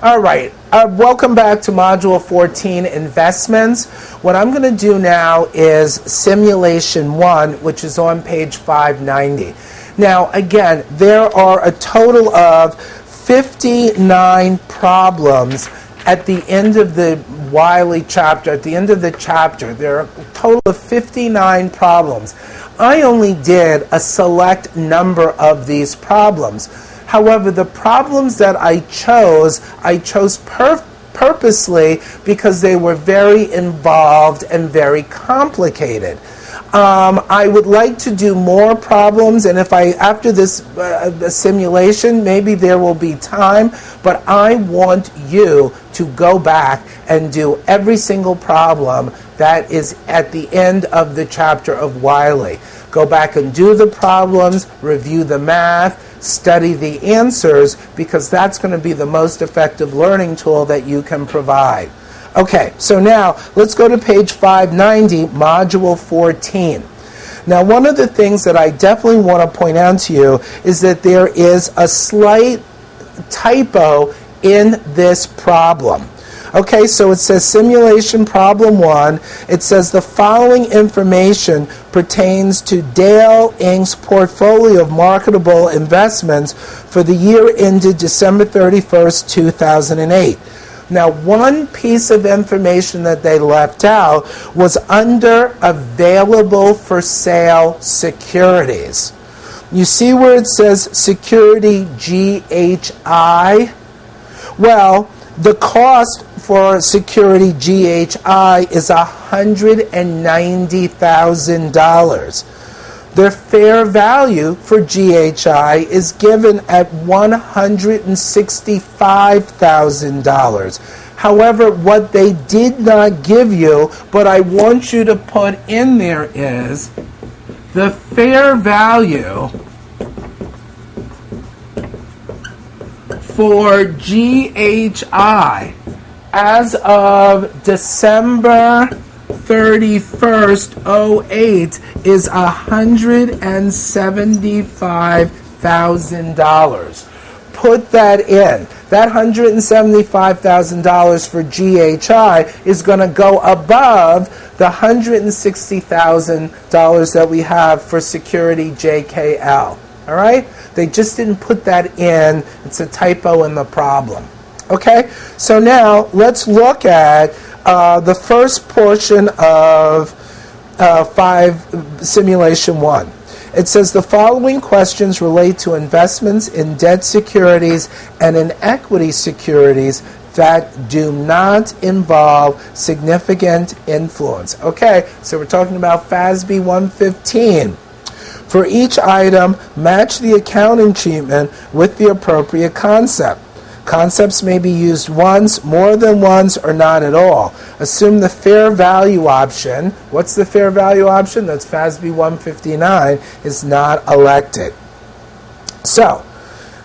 All right, welcome back to Module 14, Investments. What I'm going to do now is Simulation 1, which is on page 590. Now, again, there are a total of 59 problems at the end of the Wiley chapter. At the end of the chapter, there are a total of 59 problems. I only did a select number of these problems. However, the problems that I chose purposely because they were very involved and very complicated. I would like to do more problems, and if after this simulation, maybe there will be time, but I want you to go back and do every single problem that is at the end of the chapter of Wiley. Go back and do the problems, review the math, study the answers, because that's going to be the most effective learning tool that you can provide. Okay, so now let's go to page 590, Module 14. Now, one of the things that I definitely want to point out to you is that there is a slight typo in this problem. Okay, so it says Simulation Problem 1. It says the following information pertains to Dale Inc.'s portfolio of marketable investments for the year ended December 31st, 2008. Now, one piece of information that they left out was under available for sale securities. You see where it says security GHI? Well, the cost for security GHI is $190,000. Their fair value for GHI is given at $165,000. However, what they did not give you, but I want you to put in there, is the fair value for GHI as of December 31st, 2008 is $175,000. Put that in. That $175,000 for GHI is going to go above the $160,000 that we have for security JKL. All right? They just didn't put that in. It's a typo in the problem. Okay? So now let's look at the first portion of Simulation 1. It says the following questions relate to investments in debt securities and in equity securities that do not involve significant influence. Okay, so we're talking about FASB 115. For each item, match the accounting treatment with the appropriate concept. Concepts may be used once, more than once, or not at all. Assume the fair value option. What's the fair value option? That's FASB 159, is not elected. So,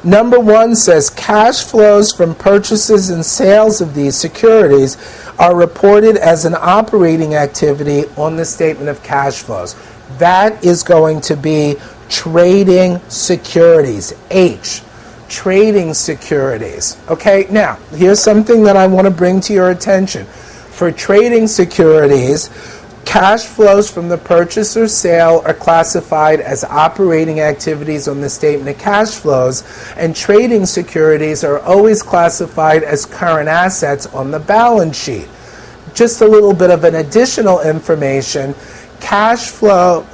number 1 says cash flows from purchases and sales of these securities are reported as an operating activity on the statement of cash flows. That is going to be trading securities, H. Trading securities. Okay, now, here's something that I want to bring to your attention. For trading securities, cash flows from the purchase or sale are classified as operating activities on the statement of cash flows, and trading securities are always classified as current assets on the balance sheet. Just a little bit of an additional information. Cash flow,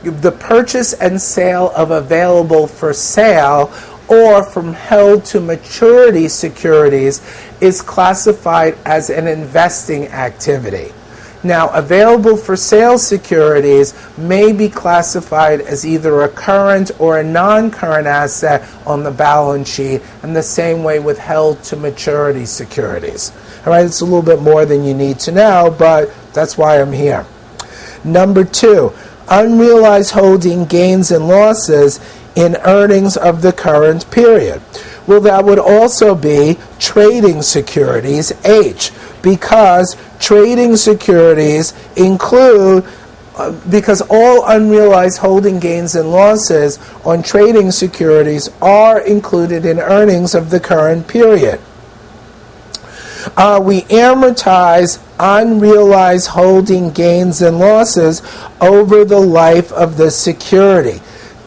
the purchase and sale of available for sale or from held to maturity securities is classified as an investing activity. Now, available for sale securities may be classified as either a current or a non-current asset on the balance sheet, and the same way with held to maturity securities. All right, it's a little bit more than you need to know, but that's why I'm here. Number 2, unrealized holding gains and losses in earnings of the current period. Well, that would also be trading securities, H, because trading securities include, because all unrealized holding gains and losses on trading securities are included in earnings of the current period. We amortize unrealized holding gains and losses over the life of the security.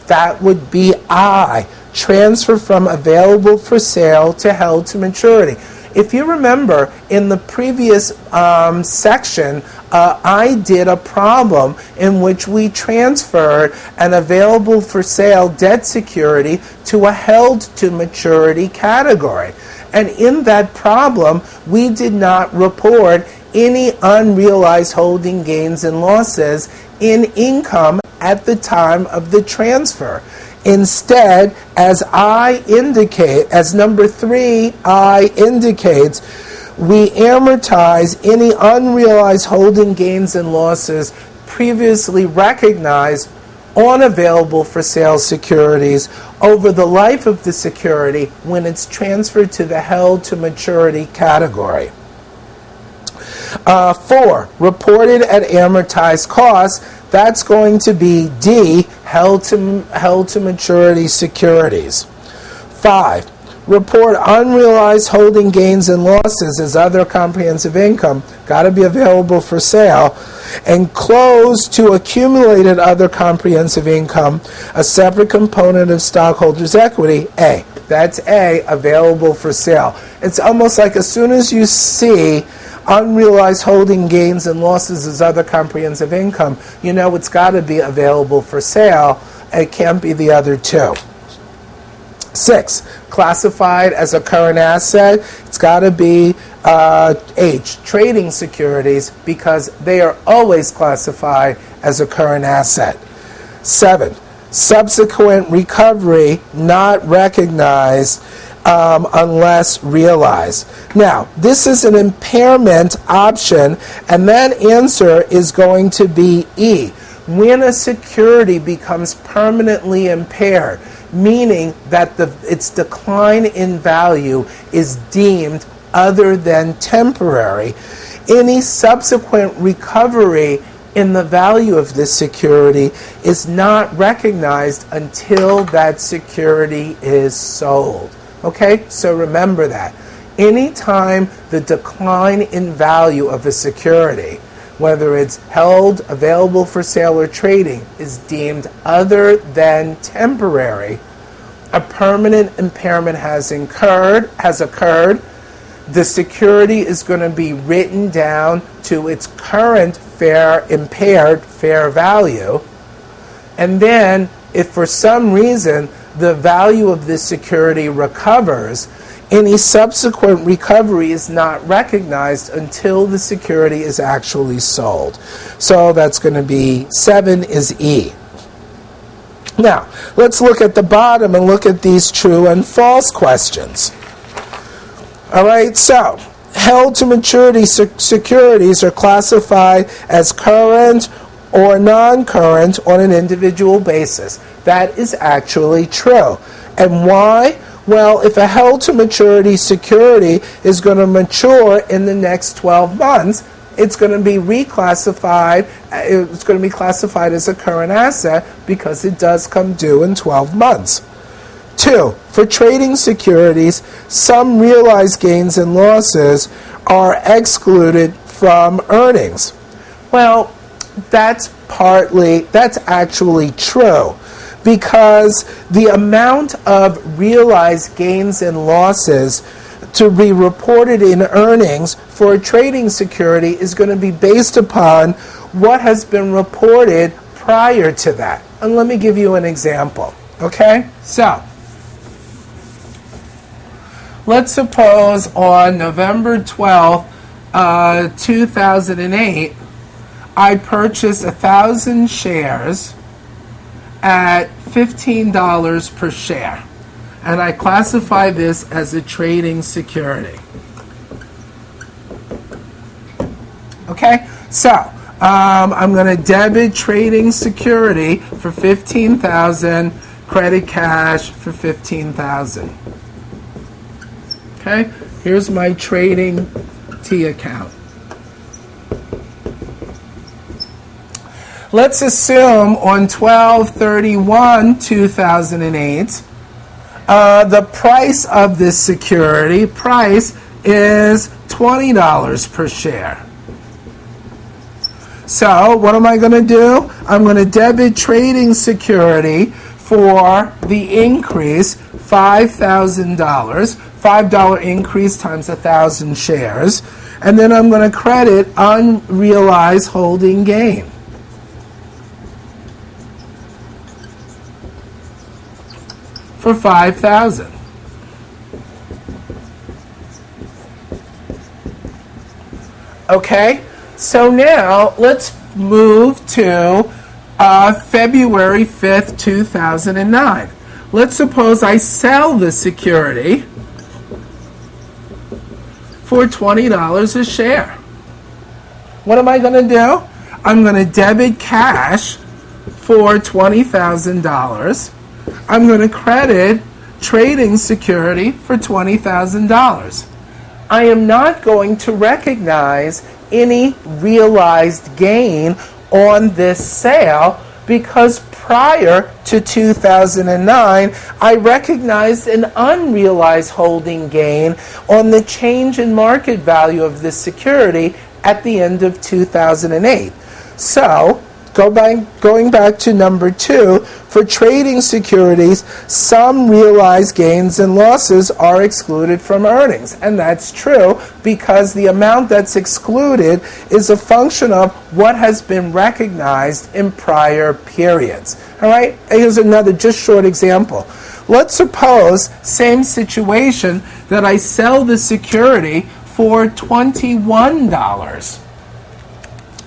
That would be I. Transfer from available for sale to held to maturity. If you remember, in the previous section, I did a problem in which we transferred an available for sale debt security to a held to maturity category. And in that problem, we did not report any unrealized holding gains and losses in income at the time of the transfer. Instead, as number 3, I indicates, we amortize any unrealized holding gains and losses previously recognized on available for sale securities over the life of the security when it's transferred to the held to maturity category. 4, reported at amortized cost. That's going to be D, held to maturity securities. 5, report unrealized holding gains and losses as other comprehensive income. Got to be available for sale. And close to accumulated other comprehensive income, a separate component of stockholders' equity. A. That's A, available for sale. It's almost like as soon as you see unrealized holding gains and losses as other comprehensive income, you know it's got to be available for sale. It can't be the other two. 6, classified as a current asset. It's got to be H, trading securities, because they are always classified as a current asset. 7, subsequent recovery not recognized unless realized. Now, this is an impairment option, and that answer is going to be E. When a security becomes permanently impaired, meaning that its decline in value is deemed other than temporary, any subsequent recovery in the value of this security is not recognized until that security is sold. Okay, so remember that. Anytime the decline in value of a security, whether it's held, available for sale, or trading, is deemed other than temporary, a permanent impairment has occurred. The security is going to be written down to its current impaired fair value. And then, if for some reason the value of this security recovers, any subsequent recovery is not recognized until the security is actually sold. So that's going to be 7 is E. Now, let's look at the bottom and look at these true and false questions. All right, so held to maturity securities are classified as current or non-current on an individual basis. That is actually true. And why? Well, if a held to maturity security is going to mature in the next 12 months, it's going to be reclassified. It's going to be classified as a current asset because it does come due in 12 months. 2, for trading securities, some realized gains and losses are excluded from earnings. Well, that's actually true, because the amount of realized gains and losses to be reported in earnings for a trading security is going to be based upon what has been reported prior to that. And let me give you an example. Okay? So, let's suppose on November 12th, 2008, I purchased 1,000 shares at $15 per share. And I classify this as a trading security. Okay? So, I'm going to debit trading security for $15,000, credit cash for $15,000. Okay? Here's my trading T account. Let's assume on 12/31/2008, the price of this security is $12. $20 per share. So what am I going to do? I'm going to debit trading security for the increase, $5,000, $5 increase times 1,000 shares, and then I'm going to credit unrealized holding gain. For $5,000. Okay, so now let's move to February 5th, 2009. Let's suppose I sell the security for $20 a share. What am I going to do? I'm going to debit cash for $20,000. I'm going to credit trading security for $20,000. I am not going to recognize any realized gain on this sale because prior to 2009, I recognized an unrealized holding gain on the change in market value of this security at the end of 2008. So, going back to number 2, for trading securities, some realized gains and losses are excluded from earnings. And that's true because the amount that's excluded is a function of what has been recognized in prior periods. All right? Here's another just short example. Let's suppose, same situation, that I sell the security for $21.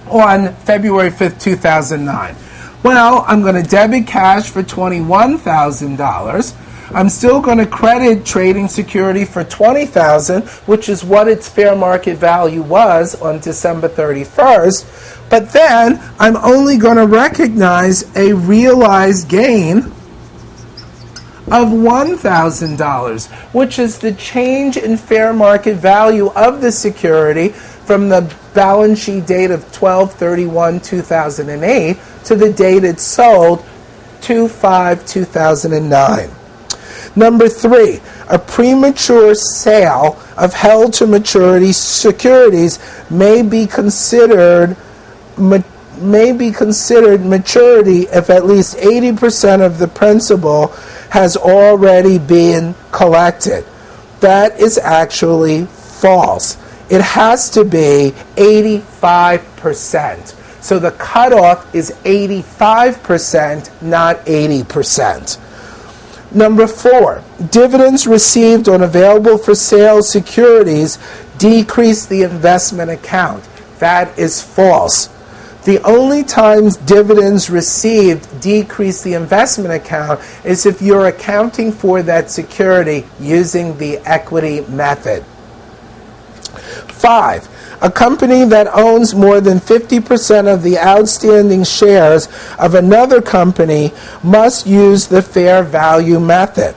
On February 5th, 2009. Well, I'm going to debit cash for $21,000. I'm still going to credit trading security for $20,000, which is what its fair market value was on December 31st. But then I'm only going to recognize a realized gain of $1,000, which is the change in fair market value of the security from the balance sheet date of 12/31/2008 to the date it sold, 2/5/2009. Number 3, a premature sale of held-to-maturity securities may be considered maturity if at least 80% of the principal has already been collected. That is actually false. It has to be 85%. So the cutoff is 85%, not 80%. Number 4, dividends received on available for sale securities decrease the investment account. That is false. The only times dividends received decrease the investment account is if you're accounting for that security using the equity method. 5, a company that owns more than 50% of the outstanding shares of another company must use the fair value method.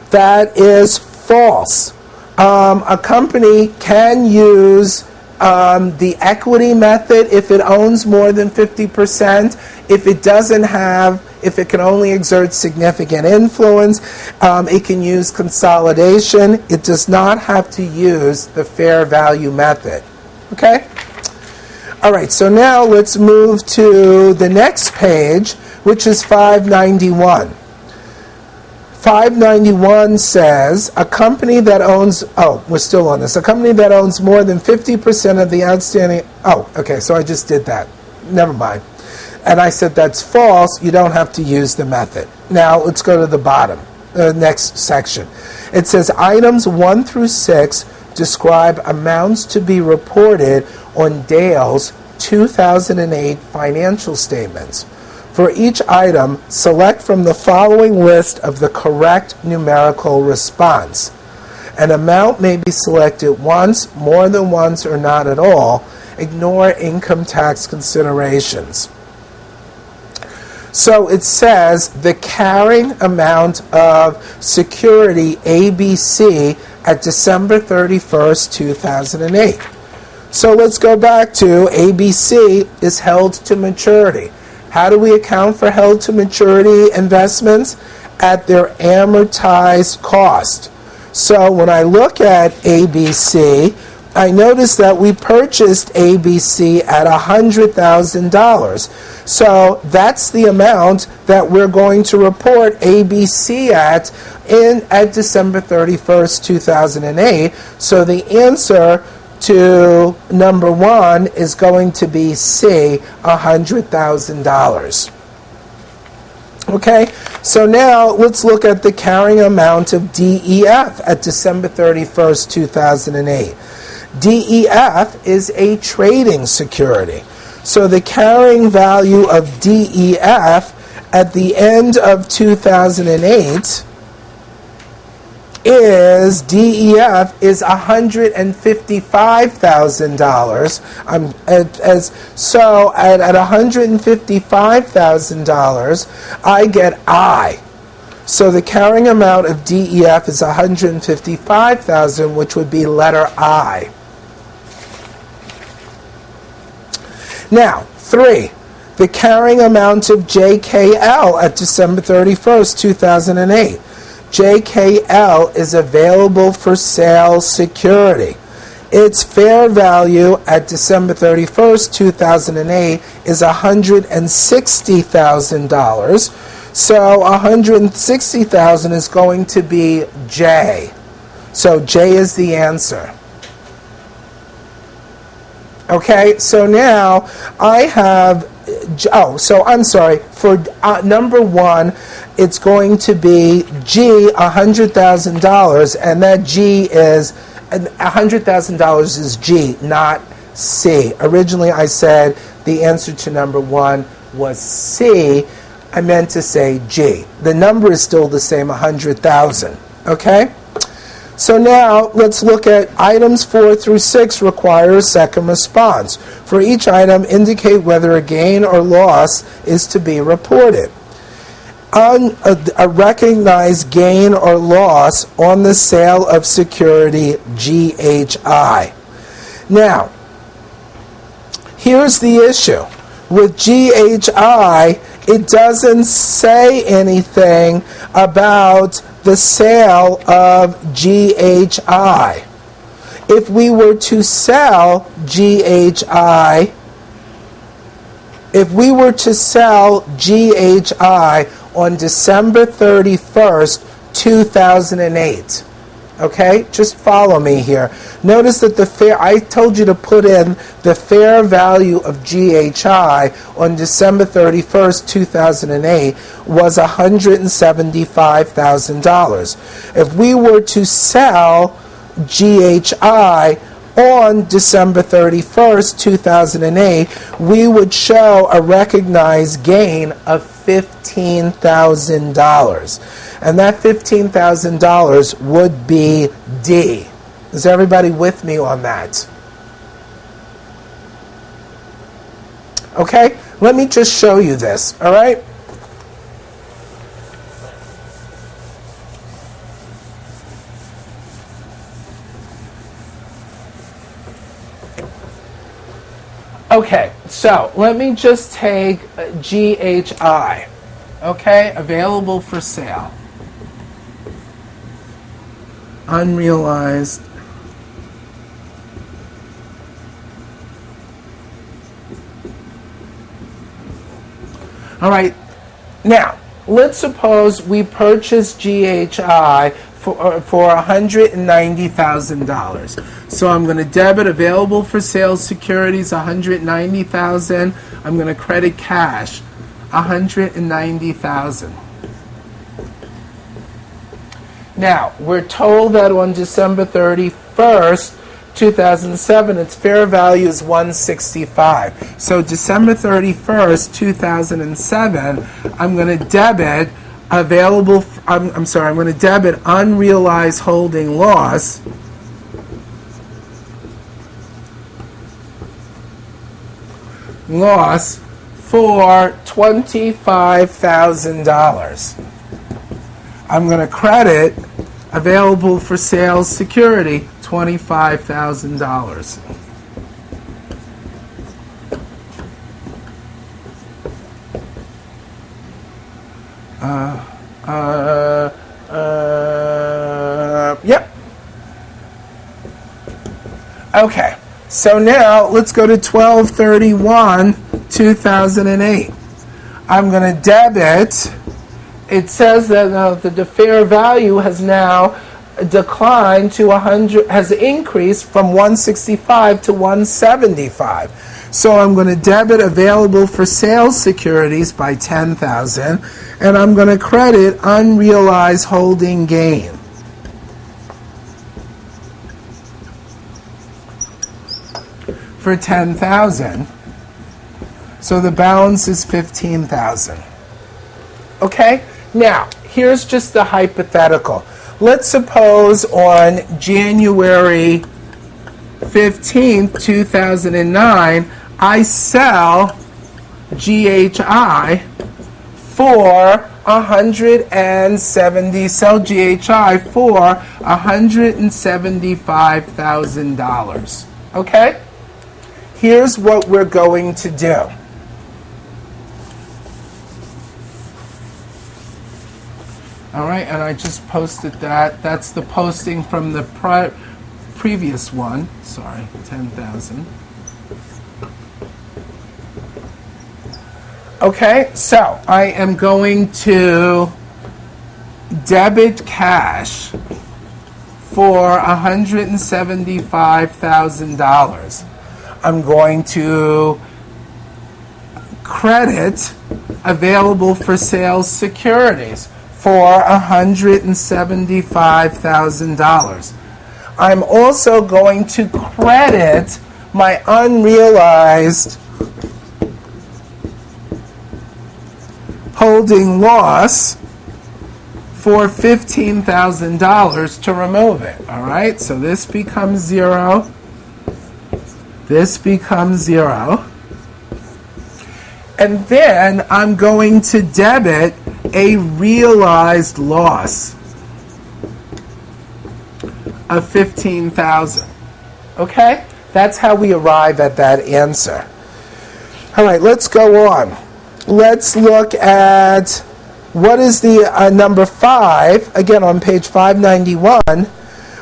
That is false. A company can use the equity method if it owns more than 50%. If it can only exert significant influence, it can use consolidation. It does not have to use the fair value method. Okay? All right, so now let's move to the next page, which is 591. 591 says, a company that owns, we're still on this, a company that owns more than 50% of the outstanding, so I just did that. Never mind. And I said that's false, you don't have to use the method. Now let's go to the bottom, the next section. It says items 1 through 6 describe amounts to be reported on Dale's 2008 financial statements. For each item, select from the following list of the correct numerical response. An amount may be selected once, more than once, or not at all. Ignore income tax considerations. So it says the carrying amount of security ABC at December 31st, 2008. So let's go back to ABC is held to maturity. How do we account for held to maturity investments? At their amortized cost. So when I look at ABC, I noticed that we purchased ABC at $100,000. So that's the amount that we're going to report ABC at December 31st, 2008. So the answer to number 1 is going to be C, $100,000. Okay, so now let's look at the carrying amount of DEF at December 31st, 2008. DEF is a trading security. So the carrying value of DEF at the end of 2008 is $155,000. So at $155,000, I get I. So the carrying amount of DEF is $155,000, which would be letter I. Now, 3. The carrying amount of JKL at December 31st, 2008. JKL is available for sale security. Its fair value at December 31st, 2008 is $160,000. So $160,000 is going to be J. So J is the answer. Okay, so now I have, for number 1, it's going to be G, $100,000, and that G is, $100,000 is G, not C. Originally I said the answer to number 1 was C. I meant to say G. The number is still the same, 100,000. Okay? So now let's look at items 4 through 6 require a second response. For each item, indicate whether a gain or loss is to be reported. A recognized gain or loss on the sale of security GHI. Now, here's the issue. With GHI, it doesn't say anything about the sale of GHI. If we were to sell GHI, on December 31st, 2008, okay, just follow me here. Notice that I told you to put in the fair value of GHI on December 31st, 2008 was $175,000. If we were to sell GHI on December 31st, 2008, we would show a recognized gain of $15,000. And that $15,000 would be D. Is everybody with me on that? Okay, let me just show you this, all right? Okay, so let me just take GHI, okay, available for sale. Unrealized. All right, now, let's suppose we purchase GHI for $190,000. So I'm going to debit available for sale securities, $190,000. I'm going to credit cash, $190,000. Now, we're told that on December 31st, 2007, its fair value is $165. So December 31st, 2007, I'm going to debit I'm going to debit unrealized holding loss for $25,000. I'm going to credit available for sale security $25,000. Yep. Okay, so now let's go to 12/31/2008. I'm going to debit. It says that the fair value has now declined to 100, has increased from 165 to 175. So I'm going to debit available for sale securities by 10,000, and I'm going to credit unrealized holding gain for 10,000. So the balance is 15,000. Okay? Now, here's just the hypothetical. Let's suppose on January 15th, 2009, I sell GHI for $175,000. Okay? Here's what we're going to do. All right, and I just posted that. That's the posting from the previous one. Sorry, 10,000. Okay, so I am going to debit cash for $175,000. I'm going to credit available for sale securities for $175,000. I'm also going to credit my unrealized holding loss for $15,000 to remove it. All right, so this becomes 0. This becomes 0. And then I'm going to debit a realized loss of $15,000. Okay? That's how we arrive at that answer. All right, let's go on. Let's look at what is the number 5, again on page 591.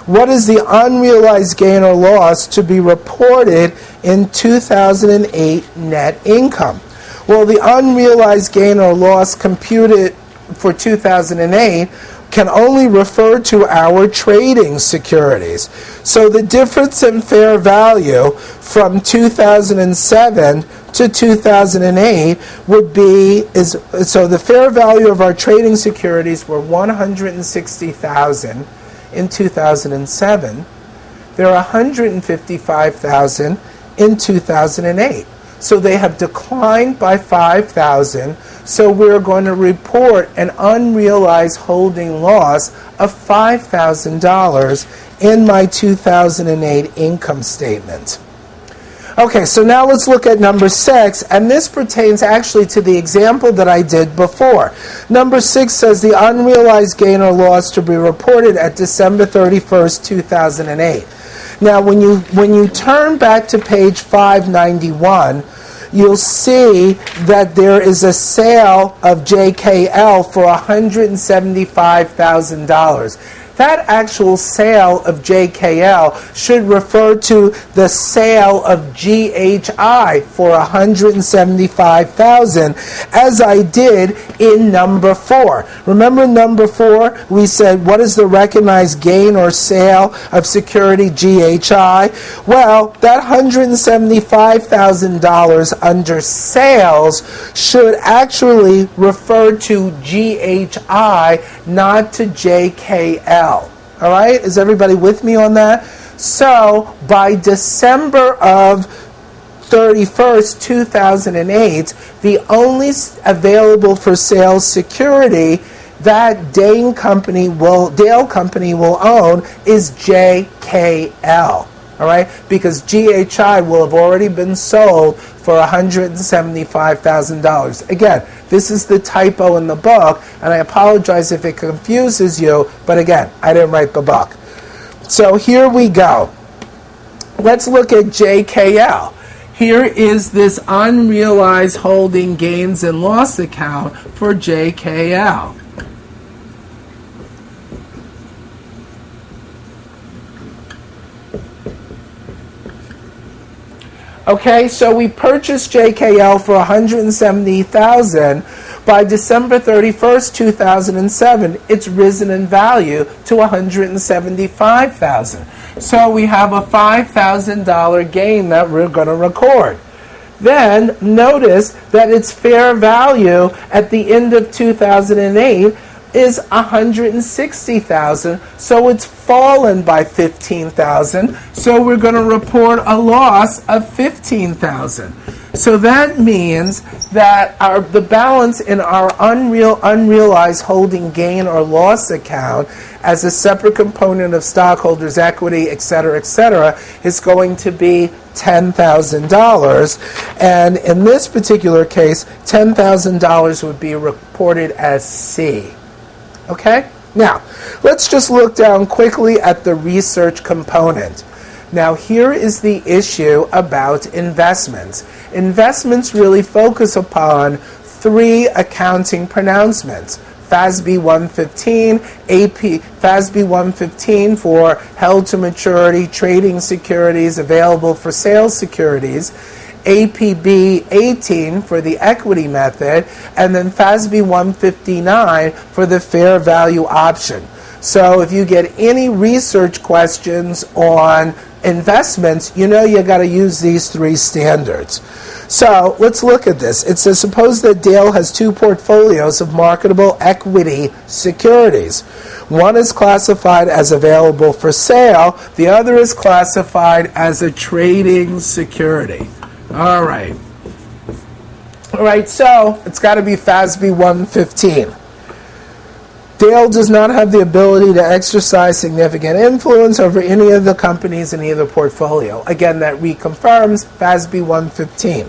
What is the unrealized gain or loss to be reported in 2008 net income? Well, the unrealized gain or loss computed for 2008 can only refer to our trading securities. So the difference in fair value from 2007 to 2008 would be, so the fair value of our trading securities were $160,000 in 2007. They're $155,000 in 2008. So they have declined by 5,000. So we're going to report an unrealized holding loss of $5,000 in my 2008 income statement. Okay, so now let's look at number 6, and this pertains actually to the example that I did before. Number 6 says the unrealized gain or loss to be reported at December 31st, 2008. Now, when you turn back to page 591, you'll see that there is a sale of JKL for $175,000. That actual sale of JKL should refer to the sale of GHI for $175,000, as I did in number 4. Remember number 4? We said, what is the recognized gain or sale of security GHI? Well, that $175,000 under sales should actually refer to GHI, not to JKL. All right? Is everybody with me on that? So, by December of 31st, 2008, the only available for sale security that Dale Company will own is JKL. All right? Because GHI will have already been sold for $175,000. Again, this is the typo in the book, and I apologize if it confuses you, but again, I didn't write the book. So here we go. Let's look at JKL. Here is this unrealized holding gains and loss account for JKL. Okay, so we purchased JKL for $170,000. By December 31st, 2007, it's risen in value to $175,000. So we have a $5,000 gain that we're going to record. Then notice that its fair value at the end of 2008 is $160,000, so it's fallen by $15,000. So we're going to report a loss of $15,000. So that means that the balance in our unrealized holding gain or loss account as a separate component of stockholders' equity, et cetera, is going to be $10,000. And in this particular case, $10,000 would be reported as C. Okay? Now, let's just look down quickly at the research component. Now, here is the issue about investments. Investments really focus upon three accounting pronouncements. FASB 115, FASB 115 for held to maturity trading securities available for sale securities, APB 18 for the equity method, and then FASB 159 for the fair value option. So if you get any research questions on investments, you know you got to use these three standards. So let's look at this. It says, suppose that Dale has two portfolios of marketable equity securities. One is classified as available for sale. The other is classified as a trading security. All right, so it's got to be FASB 115. Dale does not have the ability to exercise significant influence over any of the companies in either portfolio. Again, that reconfirms FASB 115.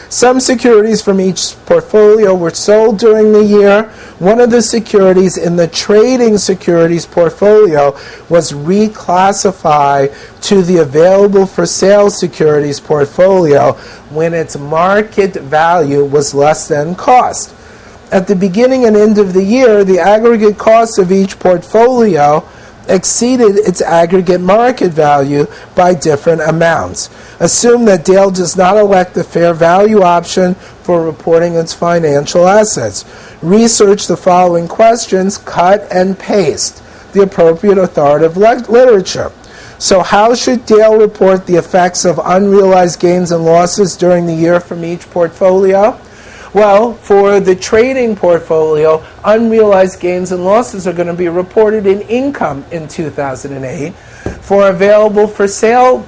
Some securities from each portfolio were sold during the year. One of the securities in the trading securities portfolio was reclassified to the available for sale securities portfolio when its market value was less than cost. At the beginning and end of the year, the aggregate cost of each portfolio exceeded its aggregate market value by different amounts. Assume that Dale does not elect the fair value option for reporting its financial assets. Research the following questions, cut and paste the appropriate authoritative literature. So how should Dale report the effects of unrealized gains and losses during the year from each portfolio? Well, for the trading portfolio, unrealized gains and losses are going to be reported in income in 2008. For the available for sale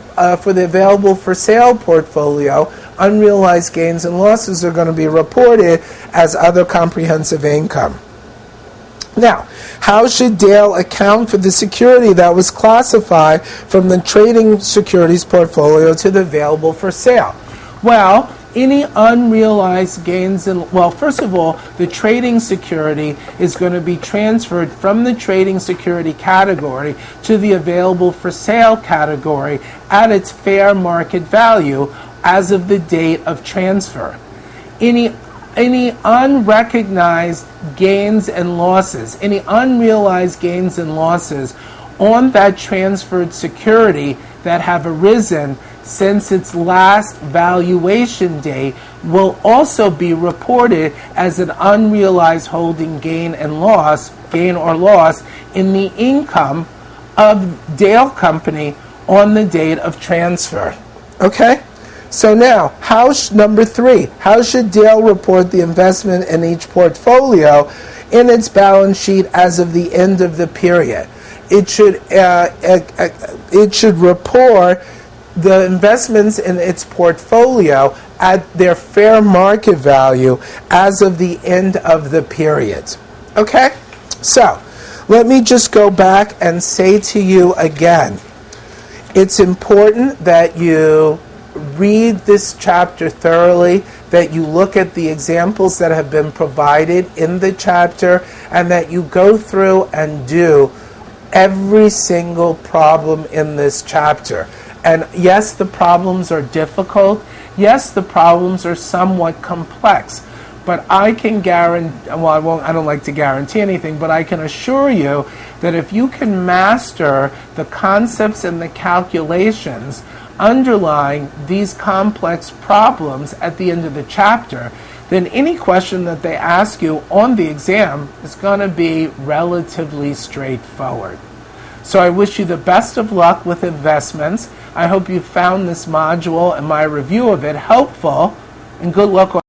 portfolio, unrealized gains and losses are going to be reported as other comprehensive income. Now, how should Dale account for the security that was classified from the trading securities portfolio to the available for sale? Well, any unrealized gains first of all, the trading security is going to be transferred from the trading security category to the available for sale category at its fair market value as of the date of transfer. Any unrecognized gains and losses, any unrealized gains and losses on that transferred security that have arisen since its last valuation date will also be reported as an unrealized holding gain or loss in the income of Dale Company on the date of transfer. Okay? So now, number 3, how should Dale report the investment in each portfolio in its balance sheet as of the end of the period? It should report the investments in its portfolio at their fair market value as of the end of the period. Okay? So, let me just go back and say to you again, it's important that you read this chapter thoroughly, that you look at the examples that have been provided in the chapter, and that you go through and do every single problem in this chapter. And yes, the problems are difficult. Yes, the problems are somewhat complex. But I can guarantee, well, I don't like to guarantee anything, but I can assure you that if you can master the concepts and the calculations underlying these complex problems at the end of the chapter, then any question that they ask you on the exam is going to be relatively straightforward. So I wish you the best of luck with investments. I hope you found this module and my review of it helpful, and good luck on